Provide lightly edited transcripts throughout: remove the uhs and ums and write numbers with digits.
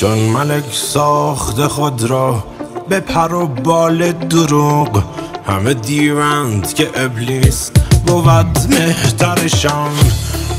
چون ملک ساخت خود را به پر و بال دروغ، همه دیوند که ابلیس بود مهترشان.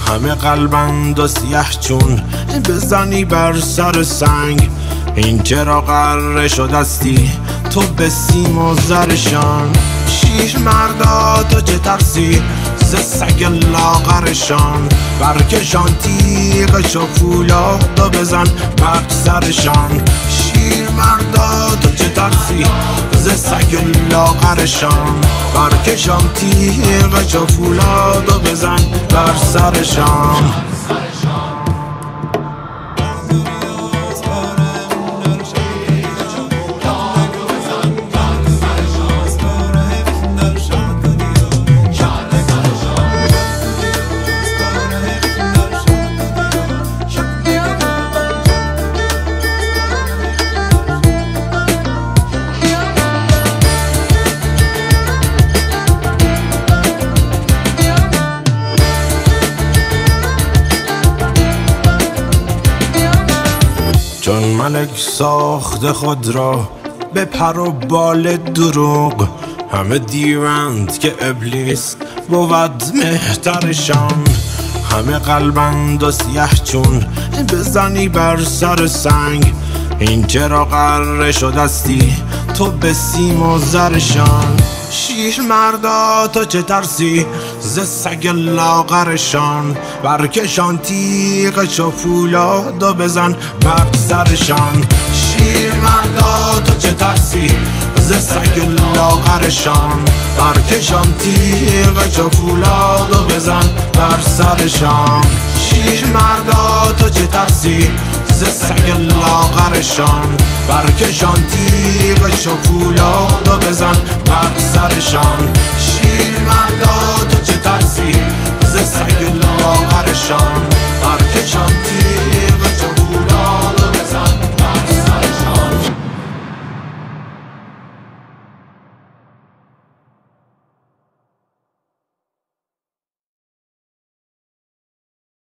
همه قلبند و سیه چون بزنی بر سر سنگ، این چرا غره شدستی تو به سیم و زرشان. شیر مردا تو چه ترسی ز سگ لاغرشان، برکشان تیغش و فولاد و بزن بر سرشان. شیر مردا تو چه ترسی ز سگ لاغرشان، برکشان تیغش و فولاد و بزن بر سرشان. چون ملک ساخت خود را به پر و بال دروغ، همه دیوند که ابلیس بود مهترشان. همه قلبند و سیه چون بزنی بر سر سنگ، این چرا غره شدستی تو به سیم و زرشان. شیر مردا تو چه ترسی ز سگ لاغرشان، برکشان تیغش و فولاد و بزن بر سرشان. شیر مردا تو چه ترسی ز سگ لاغرشان، برکشان تیغش و فولاد و بزن بر سرشان. شیر مردا تو چه ترسی ز سگ لاغرشان، برکشان تیغش و فولاد و بزن بر سرشان. شیر مردا تو چه ترسی ز سگ لاغرشان، برکشان